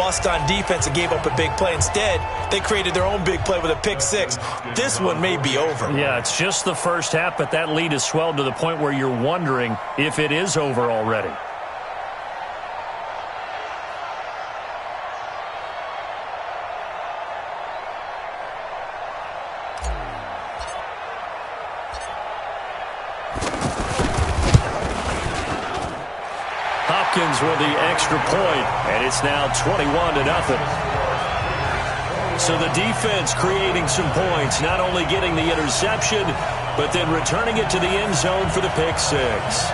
bust on defense and gave up a big play. Instead, they created their own big play with a pick six. This one may be over. Yeah, it's just the first half, but that lead has swelled to the point where you're wondering if it is over already. Hopkins with the extra point, and it's now 21-0. So the defense creating some points, not only getting the interception, but then returning it to the end zone for the pick six.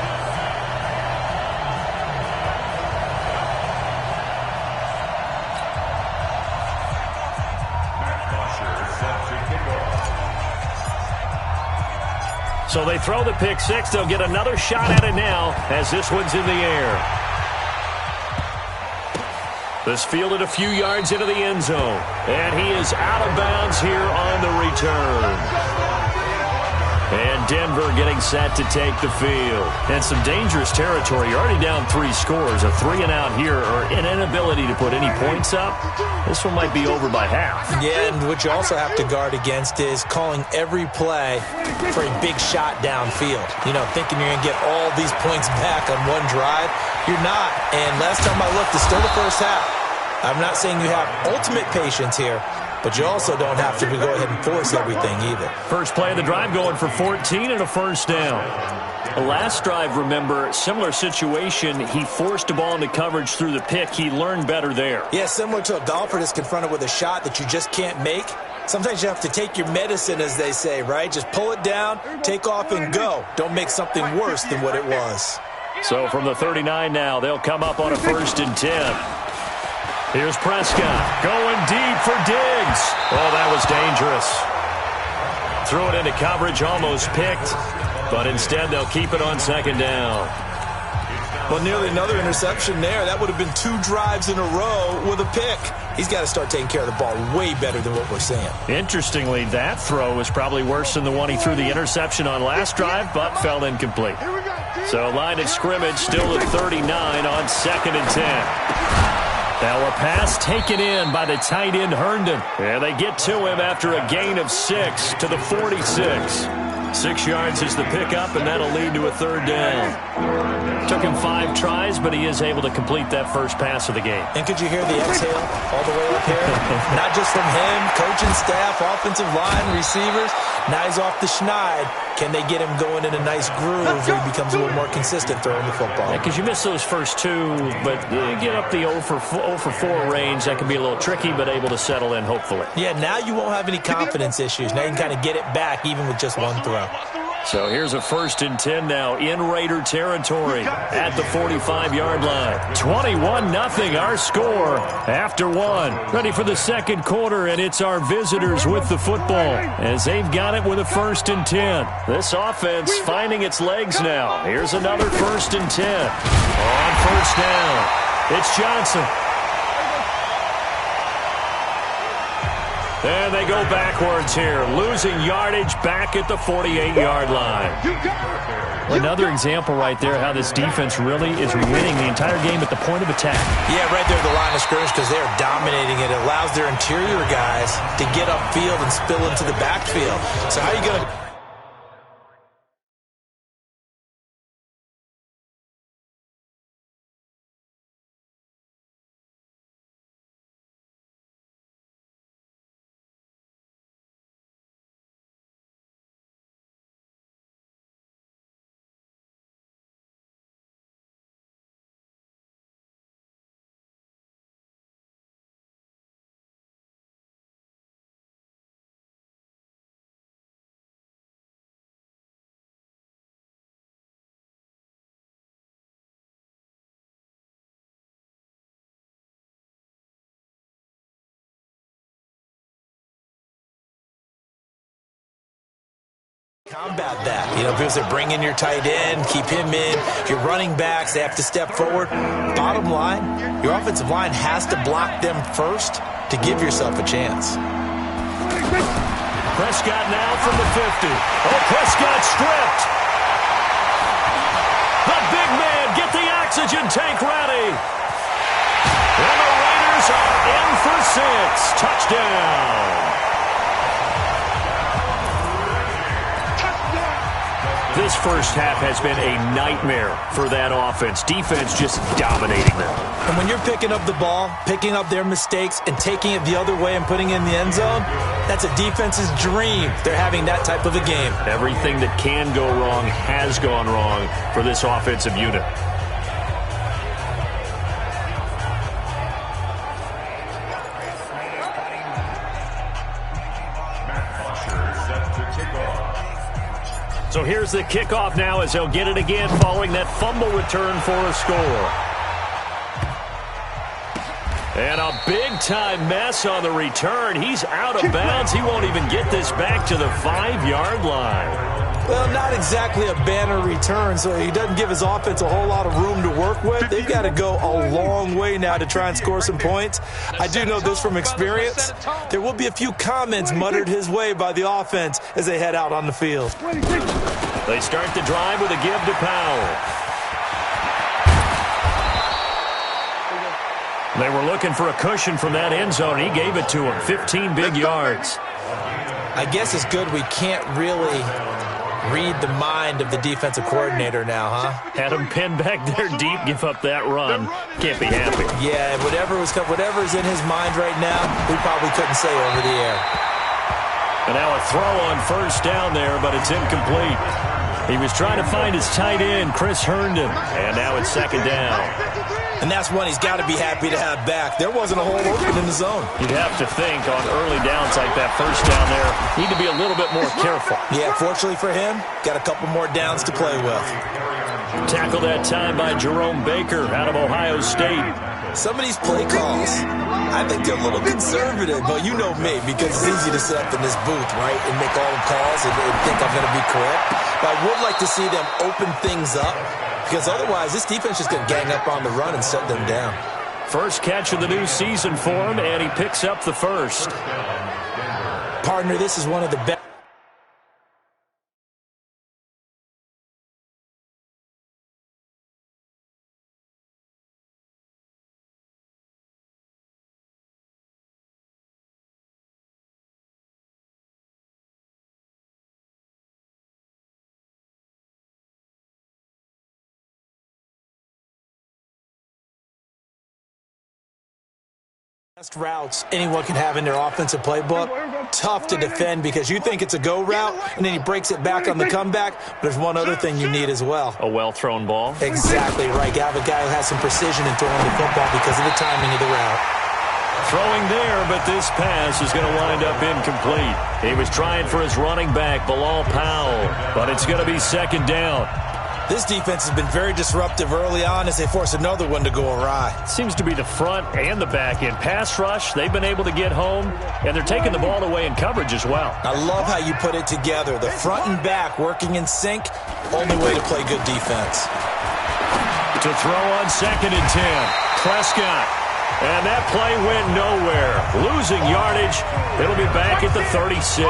So they throw the pick six. They'll get another shot at it now as this one's in the air. This fielded a few yards into the end zone. And he is out of bounds here on the return. And Denver getting set to take the field. And some dangerous territory. You're already down 3 scores. A 3-and-out here, or an inability to put any points up. This one might be over by half. Yeah, and what you also have to guard against is calling every play for a big shot downfield. You know, thinking you're going to get all these points back on one drive. You're not. And last time I looked, it's still the first half. I'm not saying you have ultimate patience here, but you also don't have to go ahead and force everything either. First play of the drive going for 14 and a first down. The last drive, remember, similar situation. He forced a ball into coverage through the pick. He learned better there. Yeah, similar to a golfer that's confronted with a shot that you just can't make. Sometimes you have to take your medicine, as they say, right? Just pull it down, take off, and go. Don't make something worse than what it was. So from the 39 now, they'll come up on a 1st and 10. Here's Prescott going deep for Diggs. Oh, that was dangerous. Threw it into coverage, almost picked, but instead they'll keep it on 2nd down. Well, nearly another interception there. That would have been 2 drives in a row with a pick. He's got to start taking care of the ball way better than what we're seeing. Interestingly, that throw was probably worse than the one he threw the interception on last drive, but fell incomplete. So line of scrimmage still at 39 on 2nd and 10. Now a pass taken in by the tight end Herndon. And they get to him after a gain of 6 to the 46. 6 yards is the pickup, and that'll lead to a 3rd down. Took him 5 tries, but he is able to complete that first pass of the game. And could you hear the exhale all the way up here? Not just from him, coaching staff, offensive line, receivers. Now he's off the schneid. Can they get him going in a nice groove where he becomes a little more consistent throwing the football? Because you miss those first 2, but you get up the 0 for 4 range. That can be a little tricky, but able to settle in, hopefully. Yeah, now you won't have any confidence issues. Now you can kind of get it back even with just one throw. So here's a 1st and 10 now in Raider territory at the 45-yard line. 21-0 our score after 1. Ready for the 2nd quarter, and it's our visitors with the football as they've got it with a 1st and 10. This offense finding its legs now. Here's another 1st and 10. On 1st down, it's Johnson. And they go backwards here, losing yardage back at the 48-yard line. Another example right there how this defense really is winning the entire game at the point of attack. Yeah, right there at the line of scrimmage because they're dominating it. It allows their interior guys to get upfield and spill into the backfield. So how are you going to... combat that? You know, because they're bringing your tight end, keep him in. Your running backs, they have to step forward. Bottom line, your offensive line has to block them first to give yourself a chance. Prescott now from the 50. Oh, Prescott stripped. The big man, get the oxygen tank ready. And the Raiders are Touchdown. This first half has been a nightmare for that offense. Defense just dominating them. And when you're picking up the ball, picking up their mistakes, and taking it the other way and putting it in the end zone, that's a defense's dream. They're having that type of a game. Everything that can go wrong has gone wrong for this offensive unit. So here's the kickoff now as they'll get it again following that fumble return for a score. And a big-time mess on the return. He's out of bounds. He won't even get this back to the 5-yard line. Well, not exactly a banner return, so he doesn't give his offense a whole lot of room to work with. They've got to go a long way now to try and score some points. I do know this from experience. There will be a few comments muttered his way by the offense as they head out on the field. They start the drive with a give to Powell. They were looking for a cushion from that end zone. He gave it to him. 15 big yards. I guess it's good we can't really read the mind of the defensive coordinator now, huh? Had him pinned back there deep, give up that run. Can't be happy. Yeah, whatever's in his mind right now, we probably couldn't say over the air. And now a throw on first down there, but it's incomplete. He was trying to find his tight end, Chris Herndon. And now it's second down. And that's one he's got to be happy to have back. There wasn't a hole open in the zone. You'd have to think on early downs like that first down there, need to be a little bit more careful. Yeah, fortunately for him, got a couple more downs to play with. Tackle that time by Jerome Baker out of Ohio State. Some of these play calls, I think they're a little conservative, but you know me, because it's easy to sit up in this booth, right, and make all the calls and think I'm going to be correct. But I would like to see them open things up, because otherwise this defense is going to gang up on the run and shut them down. First catch of the new season for him, and he picks up the first. Partner, this is one of the best. Routes anyone can have in their offensive playbook. Tough to defend because you think it's a go route and then he breaks it back on the comeback. But there's one other thing you need as well. A well-thrown ball. Exactly right. You have a guy who has some precision in throwing the football because of the timing of the route. Throwing there, but this pass is going to wind up incomplete. He was trying for his running back, Bilal Powell, but it's going to be second down. This defense has been very disruptive early on as they force another one to go awry. Seems to be the front and the back end. Pass rush, they've been able to get home, and they're taking the ball away in coverage as well. I love how you put it together. The front and back working in sync, only way to play good defense. To throw on 2nd and 10, Prescott. And that play went nowhere. Losing yardage, it'll be back at the 36.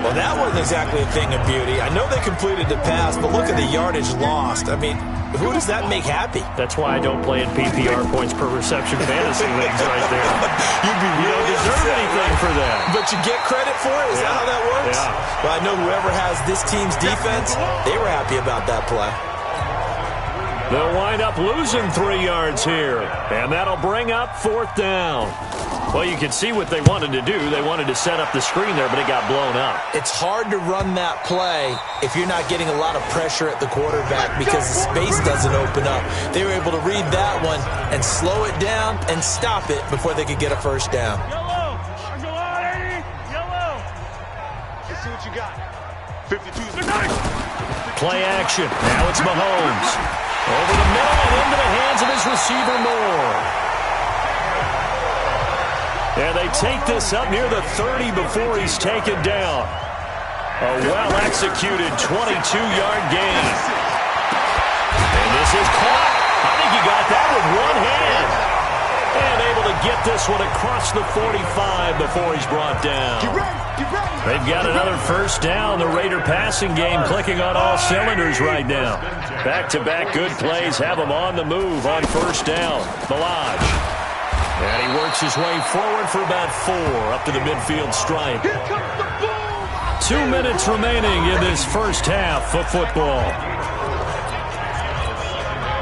Well, that wasn't exactly a thing of beauty. I know they completed the pass, but look at the yardage lost. I mean, who does that make happy? That's why I don't play in PPR points per reception fantasy leagues right there. You don't deserve anything for that. But you get credit for it? Is that how that works? Yeah. Well, I know whoever has this team's defense, they were happy about that play. They'll wind up losing 3 yards here, and that'll bring up 4th down. Well, you can see what they wanted to do. They wanted to set up the screen there, but it got blown up. It's hard to run that play if you're not getting a lot of pressure at the quarterback because the space doesn't open up. They were able to read that one and slow it down and stop it before they could get a first down. Yellow! Yellow! Let's see what you got. 52's play action. Now it's Mahomes. Over the middle and into the hands of his receiver Moore. And they take this up near the 30 before he's taken down. A well-executed 22-yard gain. And this is caught. I think he got that with one hand. And able to get this one across the 45 before he's brought down. They've got another first down. The Raider passing game clicking on all cylinders right now. Back-to-back good plays have them on the move on first down. Balaj. And he works works his way forward for about 4 up to the midfield stripe. 2 minutes remaining in this first half of football.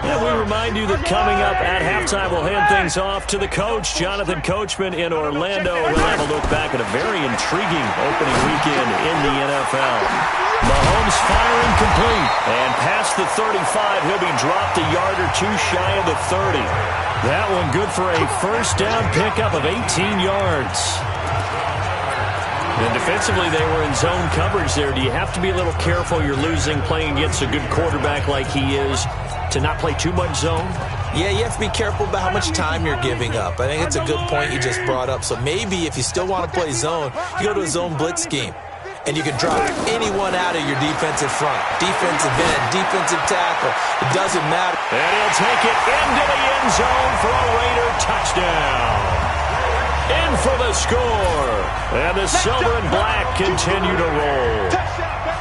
And we remind you that coming up at halftime, we'll hand things off to the coach, Jonathan Coachman in Orlando. We'll have a look back at a very intriguing opening weekend in the NFL. Mahomes firing complete. And past the 35, he'll be dropped a yard or two shy of the 30. That one good for a first down pickup of 18 yards. And defensively, they were in zone coverage there. Do you have to be a little careful? You're losing playing against a good quarterback like he is to not play too much zone? Yeah, you have to be careful about how much time you're giving up. I think it's a good point you just brought up. So maybe if you still want to play zone, you go to a zone blitz scheme. And you can drop anyone out of your defensive front. Defensive end, defensive tackle. It doesn't matter. And he'll take it into the end zone for a Raider touchdown. In for the score. And the silver and black continue to roll.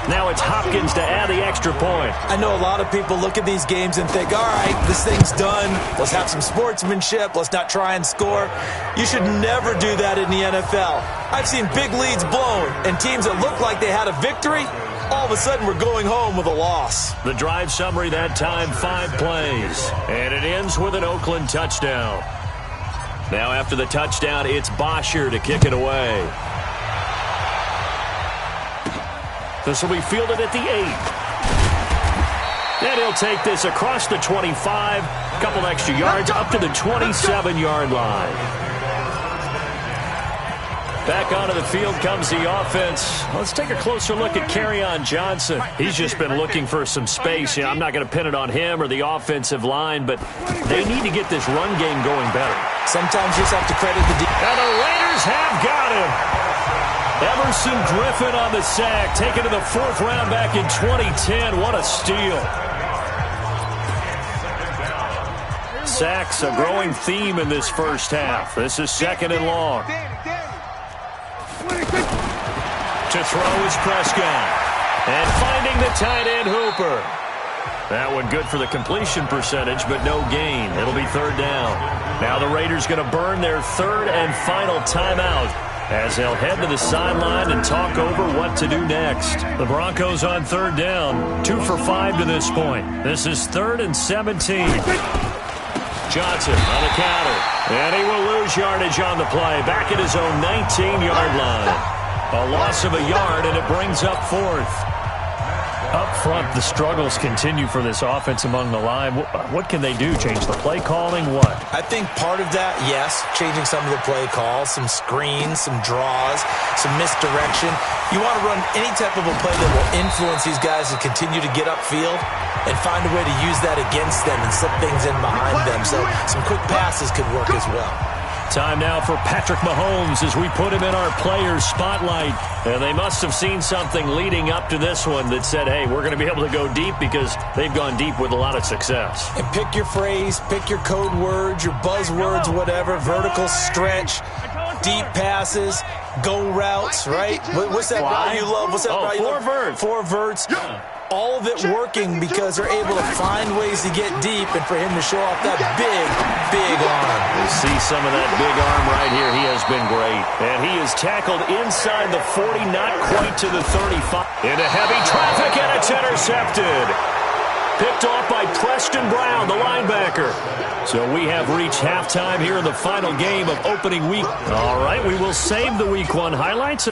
Now it's Hopkins to add the extra point. I know a lot of people look at these games and think, all right, this thing's done. Let's have some sportsmanship. Let's not try and score. You should never do that in the NFL. I've seen big leads blown and teams that look like they had a victory, all of a sudden we're going home with a loss. The drive summary that time, 5 plays. And it ends with an Oakland touchdown. Now after the touchdown, it's Bosher to kick it away. This will be fielded at the 8. And he'll take this across the 25, couple extra yards up to the 27-yard line. Back onto the field comes the offense. Let's take a closer look at Kerryon Johnson. He's just been looking for some space. I'm not going to pin it on him or the offensive line, but they need to get this run game going better. Sometimes you just have to credit the defense. And the Raiders have got him. Emerson Griffin on the sack, taken to the 4th round back in 2010. What a steal. Sacks, a growing theme in this first half. This is 2nd and long. To throw is Prescott. And finding the tight end Hooper. That one good for the completion percentage, but no gain. It'll be 3rd down. Now the Raiders going to burn their 3rd and final timeout as they'll head to the sideline and talk over what to do next. The Broncos on 3rd down, 2 for 5 to this point. This is 3rd and 17. Johnson on the counter, and he will lose yardage on the play. Back at his own 19-yard line. A loss of a yard, and it brings up 4th. Up front, the struggles continue for this offense among the line. What can they do? Change the play calling? What? I think part of that, yes, changing some of the play calls, some screens, some draws, some misdirection. You want to run any type of a play that will influence these guys to continue to get upfield and find a way to use that against them and slip things in behind them. So some quick passes could work as well. Time now for Patrick Mahomes as we put him in our players' spotlight. And they must have seen something leading up to this one that said, hey, we're going to be able to go deep because they've gone deep with a lot of success. And pick your phrase, pick your code words, your buzzwords, whatever, vertical stretch, deep passes, go routes, right? What's that route you love? What's that route you love? 4 verts. 4 verts. All of it working because they're able to find ways to get deep and for him to show off that big, big arm. You see some of that big arm right here. He has been great. And he is tackled inside the 40, not quite to the 35. Into heavy traffic, and it's intercepted. Picked off by Preston Brown, the linebacker. So we have reached halftime here in the final game of opening week. All right, we will save the Week 1 highlights.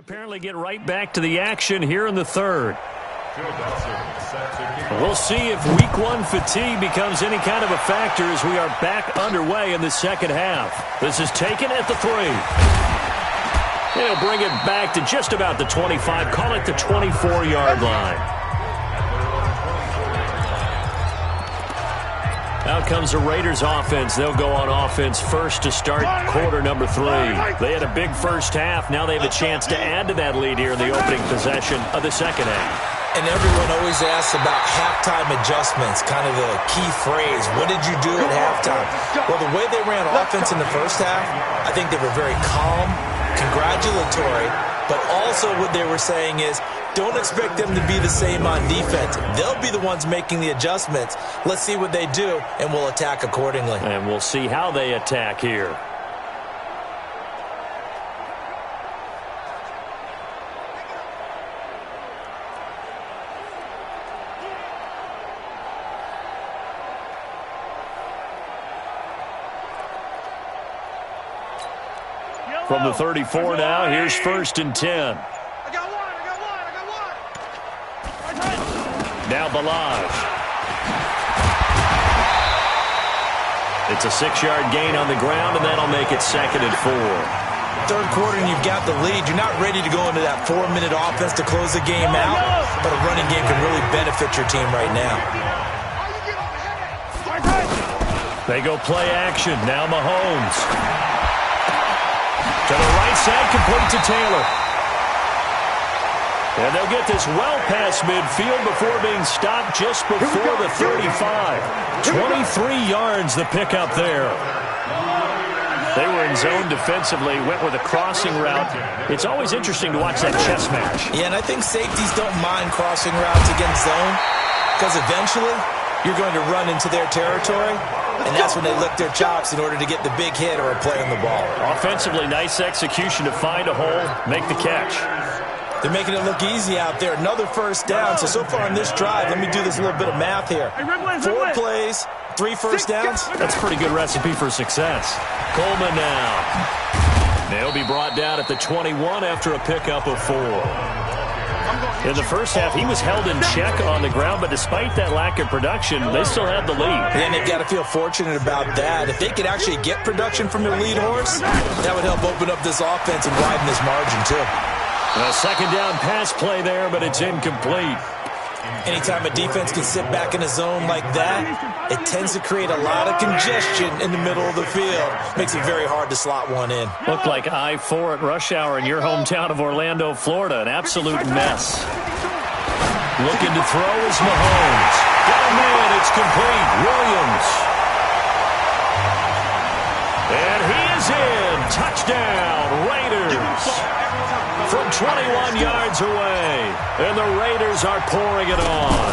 Apparently get right back to the action here in the third. We'll see if week one fatigue becomes any kind of a factor as we are back underway in the second half. This is taken at the 3. He'll bring it back to just about the 25, call it the 24-yard line. Out comes the Raiders offense. They'll go on offense first to start quarter number 3. They had a big first half. Now they have a chance to add to that lead here in the opening possession of the second half. And everyone always asks about halftime adjustments, kind of the key phrase. What did you do at halftime? Well, the way they ran offense in the first half, I think they were very calm, congratulatory, but also what they were saying is, don't expect them to be the same on defense. They'll be the ones making the adjustments. Let's see what they do, and we'll attack accordingly. And we'll see how they attack here. From the 34 now, here's 1st and 10. Now Balaj. It's a 6-yard gain on the ground, and that'll make it 2nd and 4. Third quarter, and you've got the lead. You're not ready to go into that 4-minute offense to close the game out, but a running game can really benefit your team right now. They go play action. Now Mahomes. To the right side, complete to Taylor. And they'll get this well past midfield before being stopped just before the 35. 23 yards the pickup there. They were in zone defensively, went with a crossing route. It's always interesting to watch that chess match. Yeah, and I think safeties don't mind crossing routes against zone because eventually you're going to run into their territory, and that's when they lick their chops in order to get the big hit or a play on the ball. Offensively, nice execution to find a hole, make the catch. They're making it look easy out there. Another first down. So far in this drive, let me do this little bit of math here. 4 plays, 3 first downs. That's a pretty good recipe for success. Coleman now. They'll be brought down at the 21 after a pickup of 4. In the first half, he was held in check on the ground, but despite that lack of production, they still had the lead. And they've got to feel fortunate about that. If they could actually get production from their lead horse, that would help open up this offense and widen this margin, too. A second down pass play there, but it's incomplete. Anytime a defense can sit back in a zone like that, it tends to create a lot of congestion in the middle of the field. Makes it very hard to slot one in. Looked like I-4 at rush hour in your hometown of Orlando, Florida. An absolute mess. Looking to throw is Mahomes. Got a man, it's complete. Williams. And he is in. Touchdown, Raiders. From 21 yards away, and the Raiders are pouring it on.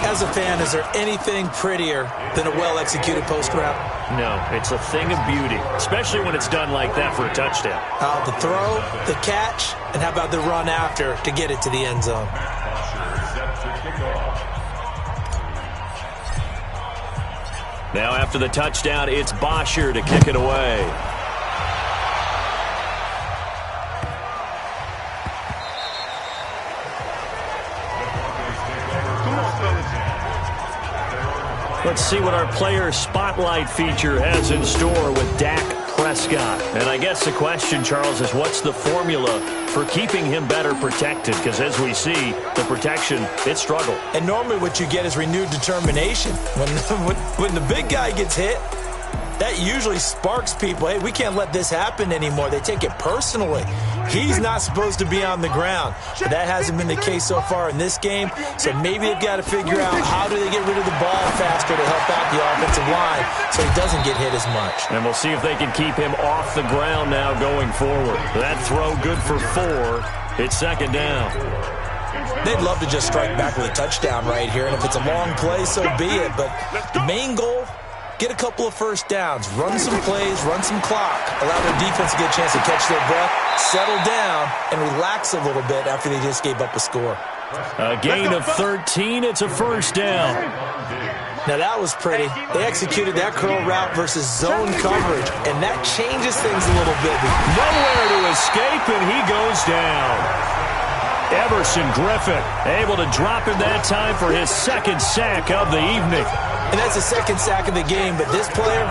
As a fan, is there anything prettier than a well-executed post route? No, it's a thing of beauty, especially when it's done like that for a touchdown. The throw, the catch, and how about the run after to get it to the end zone? Now after the touchdown, it's Bosher to kick it away. Let's see what our player spotlight feature has in store with Dak Prescott. And I guess the question, Charles, is what's the formula for keeping him better protected? Because as we see, the protection, it struggled. And normally what you get is renewed determination. When the big guy gets hit, that usually sparks people. Hey, we can't let this happen anymore. They take it personally. He's not supposed to be on the ground. But that hasn't been the case so far in this game. So maybe they've got to figure out how do they get rid of the ball faster to help out the offensive line so he doesn't get hit as much. And we'll see if they can keep him off the ground now going forward. That throw good for 4. It's second down. They'd love to just strike back with a touchdown right here. And if it's a long play, so be it. But the main goal, get a couple of first downs, run some plays, run some clock, allow their defense to get a chance to catch their breath, settle down, and relax a little bit after they just gave up a score. A gain of 13. It's a first down. Now that was pretty. They executed that curl route versus zone coverage, and that changes things a little bit. Nowhere to escape, and he goes down. Everson Griffin able to drop him that time for his second sack of the evening. And that's the second sack of the game, but this player,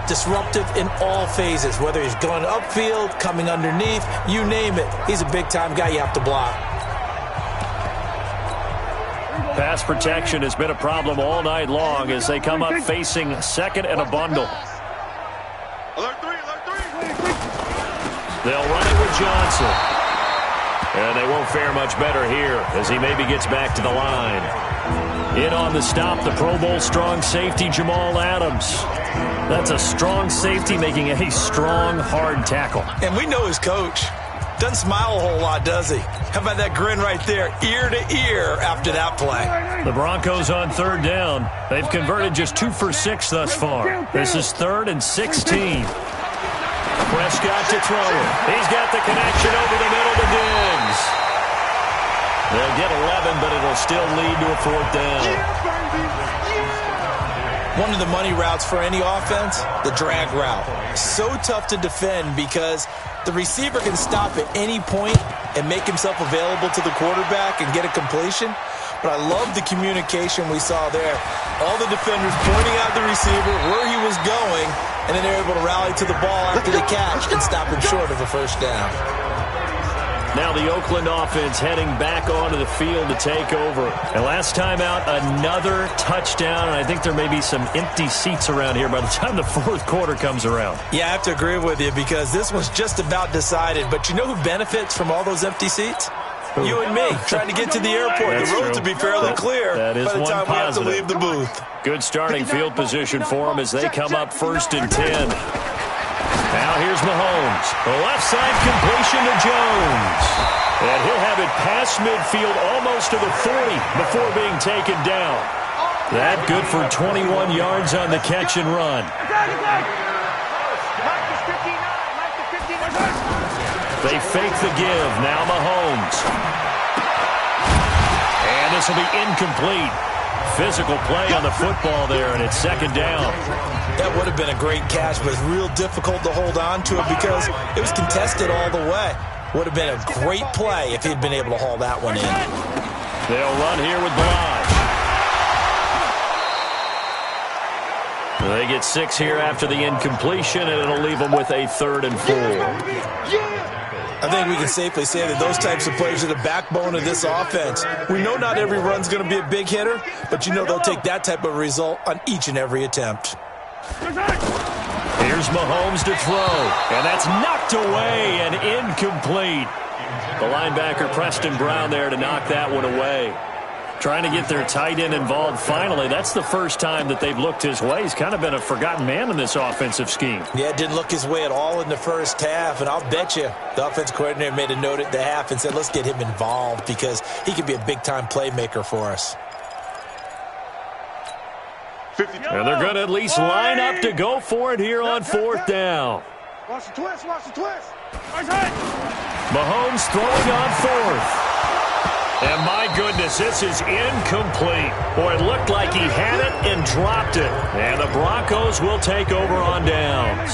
disruptive in all phases, whether he's going upfield, coming underneath, you name it. He's a big-time guy you have to block. Pass protection has been a problem all night long as they come up facing second and a bundle. Alert three. They'll run it with Johnson. And they won't fare much better here as he maybe gets back to the line. In on the stop, the Pro Bowl strong safety, Jamal Adams. That's a strong safety making a strong, hard tackle. And we know his coach. Doesn't smile a whole lot, does he? How about that grin right there, ear to ear after that play? The Broncos on third down. They've converted just 2 for 6 thus far. This is 3rd and 16. Prescott to throw it. He's got the connection over the middle to Diggs. They'll get 11, but it'll still lead to a 4th down. One of the money routes for any offense, the drag route. So tough to defend because the receiver can stop at any point and make himself available to the quarterback and get a completion. But I love the communication we saw there. All the defenders pointing out the receiver, where he was going, and then they're able to rally to the ball after the catch and stop him short of a first down. Now the Oakland offense heading back onto the field to take over. And last time out, another touchdown. And I think there may be some empty seats around here by the time the 4th quarter comes around. Yeah, I have to agree with you because this one's just about decided. But you know who benefits from all those empty seats? You and me, trying to get to the airport. That's the roads true. will be fairly clear that is by the one time positive. we have to leave the booth. Good starting field position for them as they come up 1st and 10. Now here's Mahomes. The left side completion to Jones. And he'll have it past midfield almost to the 40 before being taken down. That good for 21 yards on the catch and run. They fake the give. Now Mahomes. And this will be incomplete. Physical play on the football there, and it's 2nd down. That would have been a great catch, but it's real difficult to hold on to it because it was contested all the way. Would have been a great play if he'd been able to haul that one in. They'll run here with Blige. They get 6 here after the incompletion, and it'll leave them with a 3rd and 4. I think we can safely say that those types of plays are the backbone of this offense. We know not every run's going to be a big hitter, but you know they'll take that type of result on each and every attempt. Here's Mahomes to throw, and that's knocked away and incomplete. The linebacker Preston Brown there to knock that one away. Trying to get their tight end involved finally. That's the first time that they've looked his way. He's kind of been a forgotten man in this offensive scheme. Yeah, it didn't look his way at all in the first half, and I'll bet you the offense coordinator made a note at the half and said, let's get him involved because he could be a big-time playmaker for us. And they're going to at least line up to go for it here on 4th down. Watch the twist. Mahomes throwing on 4th. And my goodness, this is incomplete. Boy, it looked like he had it and dropped it. And the Broncos will take over on downs.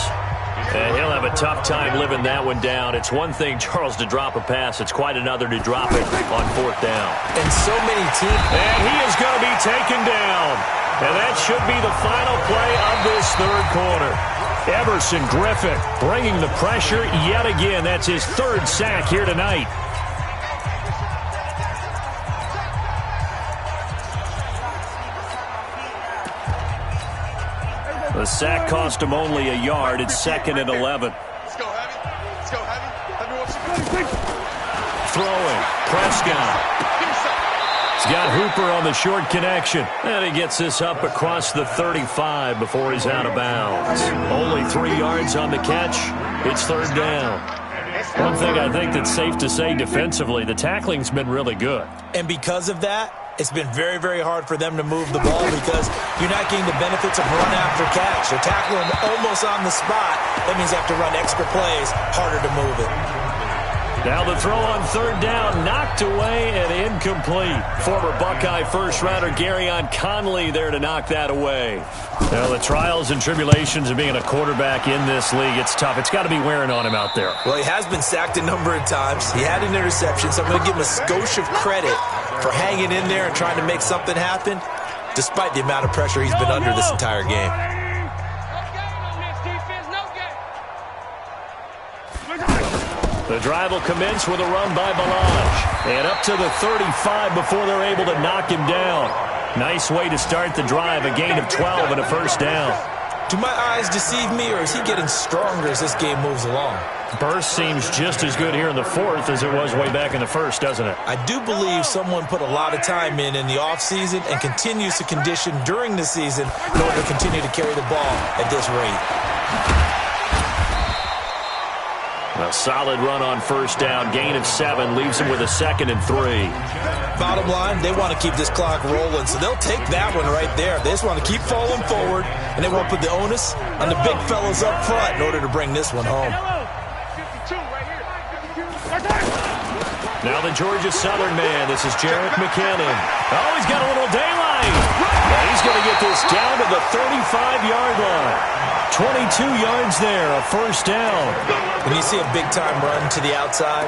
And he'll have a tough time living that one down. It's one thing, Charles, to drop a pass. It's quite another to drop it on 4th down. And so many teams. And he is going to be taken down. And that should be the final play of this 3rd quarter. Everson Griffin bringing the pressure yet again. That's his 3rd sack here tonight. The sack cost him only a yard. It's 2nd and 11. Let's go heavy. Throwing. Prescott. He's got Hooper on the short connection. And he gets this up across the 35 before he's out of bounds. Only 3 yards on the catch. It's 3rd down. One thing I think that's safe to say defensively, the tackling's been really good. And because of that, it's been very, very hard for them to move the ball because you're not getting the benefits of run after catch. They're tackling almost on the spot. That means they have to run extra plays, harder to move it. Now the throw on third down, knocked away and incomplete. Former Buckeye first-rounder Garyon Conley there to knock that away. Now the trials and tribulations of being a quarterback in this league, it's tough. It's got to be wearing on him out there. Well, he has been sacked a number of times. He had an interception, so I'm going to give him a skosh of credit for hanging in there and trying to make something happen, despite the amount of pressure he's been under this entire game. The drive will commence with a run by Balaj. And up to the 35 before they're able to knock him down. Nice way to start the drive, a gain of 12 and a first down. Do my eyes deceive me, or is he getting stronger as this game moves along? Burst seems just as good here in the fourth as it was way back in the first, doesn't it? I do believe someone put a lot of time in the offseason and continues to condition during the season in order to continue to carry the ball at this rate. A solid run on first down. Gain of 7 leaves him with a 2nd and 3. Bottom line, they want to keep this clock rolling, so they'll take that one right there. They just want to keep falling forward, and they won't put the onus on the big fellas up front in order to bring this one home. Now the Georgia Southern man. This is Jarek McKinnon. Oh, he's got a little daylight. Well, he's going to get this down to the 35-yard line. 22 yards there, a first down. When you see a big-time run to the outside,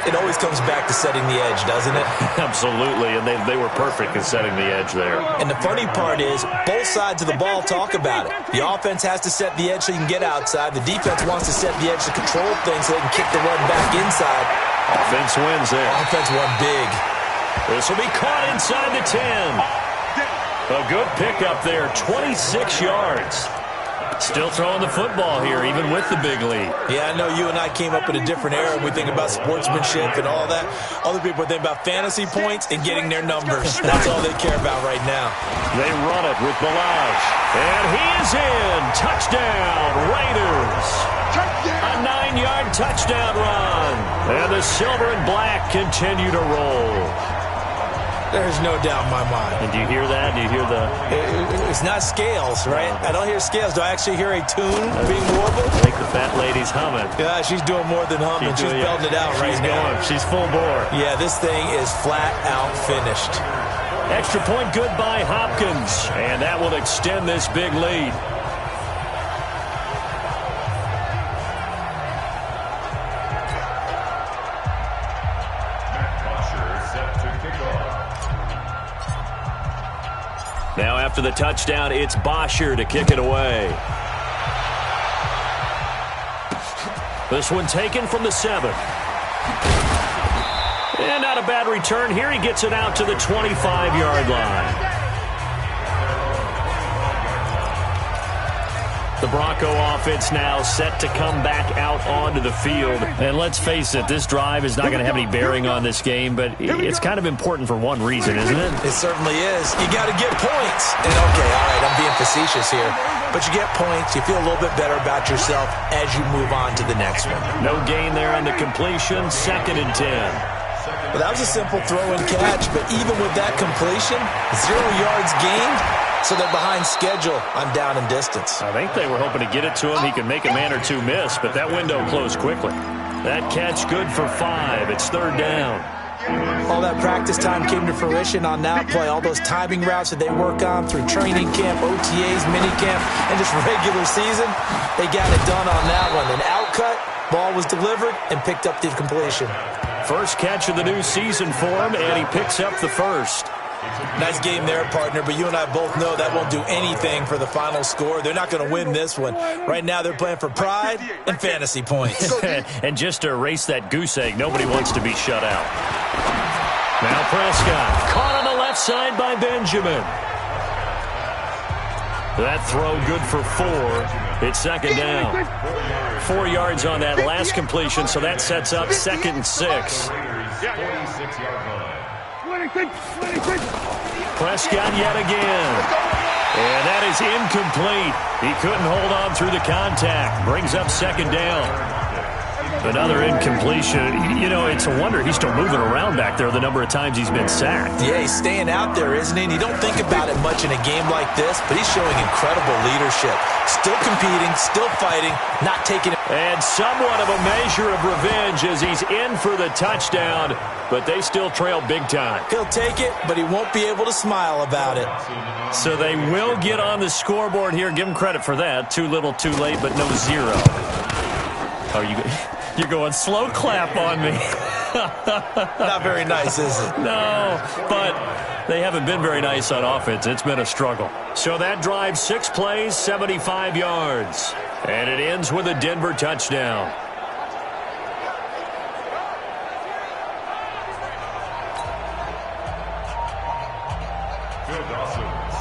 it always comes back to setting the edge, doesn't it? Absolutely, and they were perfect in setting the edge there. And the funny part is, both sides of the ball talk about it. The offense has to set the edge so you can get outside. The defense wants to set the edge to control things so they can kick the run back inside. Offense wins there. Offense won big. This will be caught inside the 10. A good pickup there, 26 yards. Still throwing the football here, even with the big lead. Yeah, I know you and I came up in a different era. We think about sportsmanship and all that. Other people think about fantasy points and getting their numbers. That's all they care about right now. They run it with Balaj. And he is in. Touchdown, Raiders. A 9-yard touchdown run. And the silver and black continue to roll. There's no doubt in my mind. And do you hear that? Do you hear the... It's not scales, right? I don't hear scales. Do I actually hear a tune being warbled? I think the fat lady's humming. Yeah, she's doing more than humming. She's belting it out right now. She's full bore. Yeah, this thing is flat out finished. Extra point good by Hopkins. And that will extend this big lead. Now after the touchdown, it's Bosher to kick it away. This one taken from the 7. And not a bad return here. He gets it out to the 25-yard line. The Bronco offense now set to come back out onto the field. And let's face it, this drive is not going to have any bearing on this game, but it's kind of important for one reason, isn't it? It certainly is. You got to get points. And okay, all right, I'm being facetious here. But you get points, you feel a little bit better about yourself as you move on to the next one. No gain there on the completion, 2nd and 10. Well, that was a simple throw and catch, but even with that completion, 0 yards gained. So they're behind schedule on down and distance. I think they were hoping to get it to him. He could make a man or two miss, but that window closed quickly. That catch good for 5. It's 3rd down. All that practice time came to fruition on that play. All those timing routes that they work on through training camp, OTAs, minicamp, and just regular season, they got it done on that one. An outcut, ball was delivered, and picked up the completion. First catch of the new season for him, and he picks up the first. Nice game there, partner, but you and I both know that won't do anything for the final score. They're not going to win this one. Right now they're playing for pride and fantasy points. And just to erase that goose egg, nobody wants to be shut out. Now Prescott, caught on the left side by Benjamin. That throw good for 4. It's 2nd down. 4 yards on that last completion, so that sets up 2nd and 6. Prescott yet again. And that is incomplete. He couldn't hold on through the contact. Brings up 2nd down. Another incompletion. You know, it's a wonder he's still moving around back there the number of times he's been sacked. Yeah, he's staying out there, isn't he? And you don't think about it much in a game like this, but he's showing incredible leadership. Still competing, still fighting, not taking it. And somewhat of a measure of revenge as he's in for the touchdown, but they still trail big time. He'll take it, but he won't be able to smile about it. So they will get on the scoreboard here. Give him credit for that. Too little, too late, but no zero. You're going slow clap on me. Not very nice, is it? No, but they haven't been very nice on offense. It's been a struggle. So that drive, 6 plays, 75 yards. And it ends with a Denver touchdown.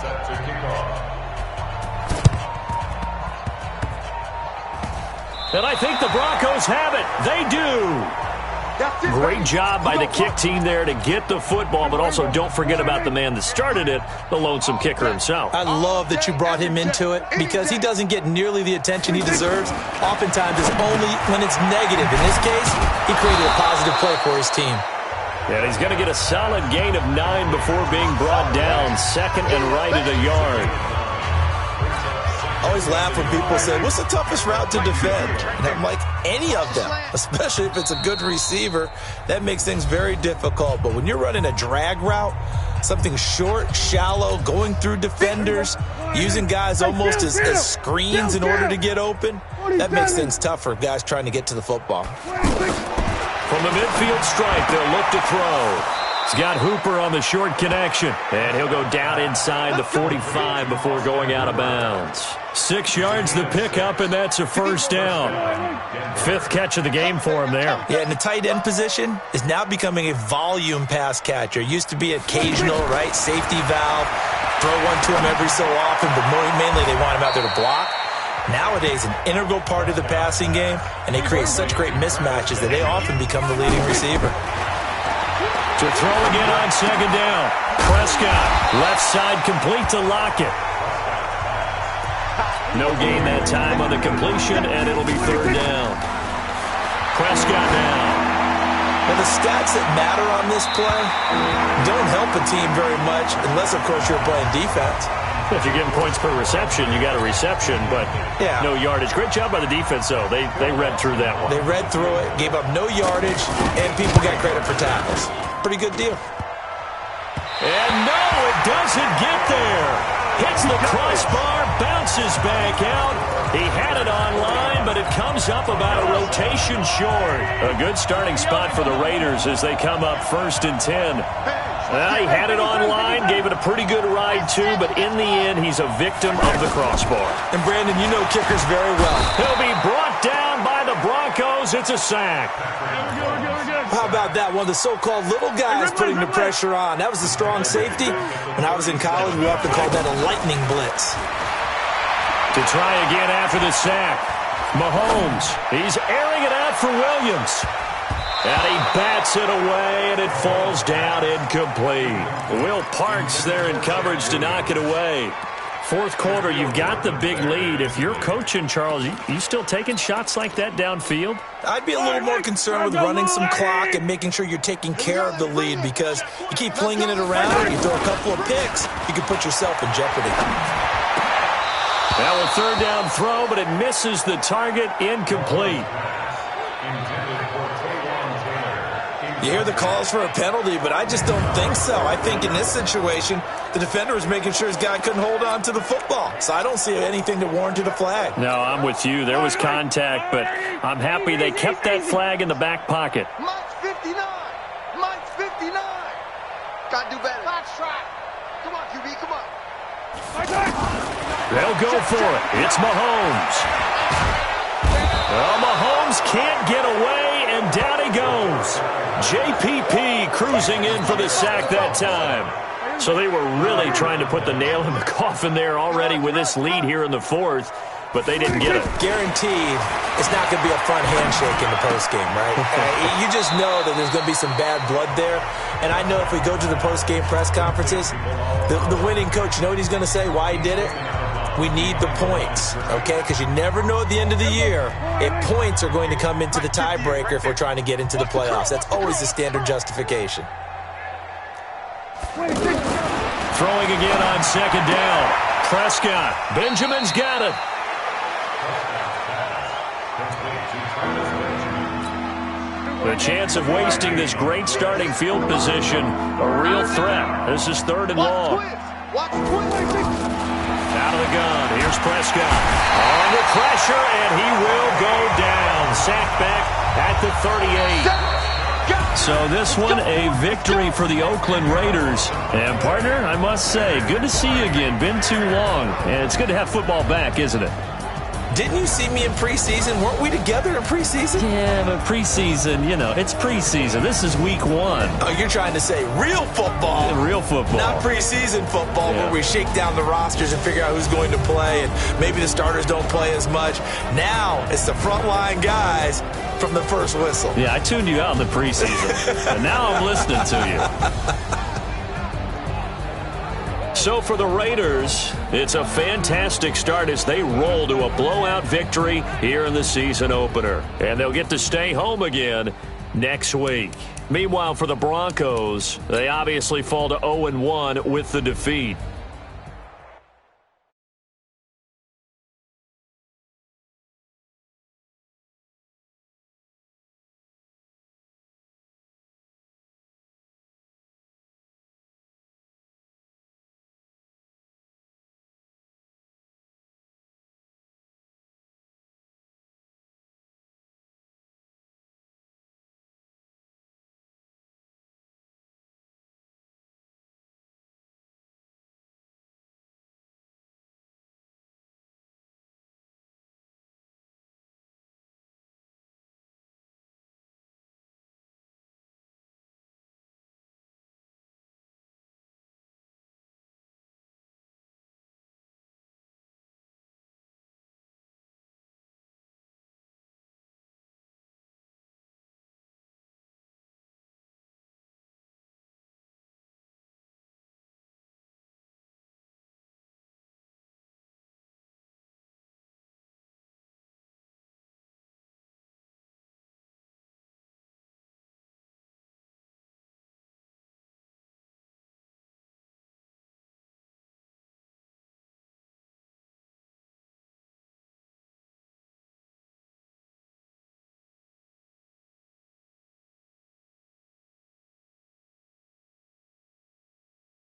Set to kick off. And I think the Broncos have it. They do. Great job by the kick team there to get the football, but also don't forget about the man that started it, the lonesome kicker himself. I love that you brought him into it because he doesn't get nearly the attention he deserves. Oftentimes it's only when it's negative. In this case, he created a positive play for his team. And he's going to get a solid gain of 9 before being brought down. Second and right at a yard. I always laugh when people say, what's the toughest route to defend? And I'm like, any of them, especially if it's a good receiver. That makes things very difficult. But when you're running a drag route, something short, shallow, going through defenders, using guys almost as screens in order to get open, that makes things tough for guys trying to get to the football. From the midfield stripe, they'll look to throw. He's got Hooper on the short connection, and he'll go down inside the 45 before going out of bounds. 6 yards the pickup, and that's a first down. 5th catch of the game for him there. Yeah, and the tight end position is now becoming a volume pass catcher. Used to be occasional, right, safety valve, throw one to him every so often, but mainly they want him out there to block. Nowadays, an integral part of the passing game, and they create such great mismatches that they often become the leading receiver. To throw again on second down. Prescott, left side complete to Lockett. No gain that time on the completion, and it'll be third down. Prescott now. Well, the stats that matter on this play don't help a team very much unless, of course, you're playing defense. If you're getting points per reception, you got a reception, but no yardage. Great job by the defense, though. They read through that one. They read through it, gave up no yardage, and people got credit for tackles. Pretty good deal. And no, it doesn't get there. Hits the crossbar, bounces back out. He had it on line, but it comes up about a rotation short. A good starting spot for the Raiders as they come up 1st and 10. He had it on line, gave it a pretty good ride, too, but in the end, he's a victim of the crossbar. And, Brandon, you know kickers very well. He'll be brought down by the Broncos. It's a sack. How about that? One of the so-called little guys putting the pressure on. That was a strong safety. When I was in college, we often called that a lightning blitz. To try again after the sack. Mahomes, he's airing it out for Williams. And he bats it away, and it falls down incomplete. Will Parks there in coverage to knock it away. 4th quarter, you've got the big lead. If you're coaching, Charles, you still taking shots like that downfield? I'd be a little more concerned with running some clock and making sure you're taking care of the lead because you keep flinging it around, you throw a couple of picks, you can put yourself in jeopardy. Now a 3rd down throw, but it misses the target, incomplete. You hear the calls for a penalty, but I just don't think so. I think in this situation, the defender was making sure his guy couldn't hold on to the football. So I don't see anything that warranted a flag. No, I'm with you. There was contact, but I'm happy they kept that flag in the back pocket. Mike's 59. Mike's 59. Got to do better. Box track. Come on, QB, come on. They'll go for it. It's Mahomes. Well, Mahomes can't get away, and down he goes. JPP cruising in for the sack that time. So they were really trying to put the nail in the coffin there already with this lead here in the 4th, but they didn't get it. Guaranteed it's not going to be a fun handshake in the postgame, right? You just know that there's going to be some bad blood there. And I know if we go to the postgame press conferences, the winning coach, you know what he's going to say, why he did it? We need the points, okay? Because you never know at the end of the year if points are going to come into the tiebreaker if we're trying to get into the playoffs. That's always the standard justification. Throwing again on second down. Prescott. Benjamin's got it. The chance of wasting this great starting field position, a real threat. This is 3rd and long. Out of the gun. Here's Prescott. Under pressure, and he will go down. Sacked back at the 38. So this one, a victory for the Oakland Raiders. And, partner, I must say, good to see you again. Been too long. And it's good to have football back, isn't it? Didn't you see me in preseason? Weren't we together in preseason? Yeah, but preseason, you know, it's preseason. This is week 1. Oh, you're trying to say real football. Yeah, real football. Not preseason football where we shake down the rosters and figure out who's going to play, and maybe the starters don't play as much. Now it's the frontline guys from the first whistle. Yeah, I tuned you out in the preseason, and now I'm listening to you. So for the Raiders, it's a fantastic start as they roll to a blowout victory here in the season opener. And they'll get to stay home again next week. Meanwhile, for the Broncos, they obviously fall to 0-1 with the defeat.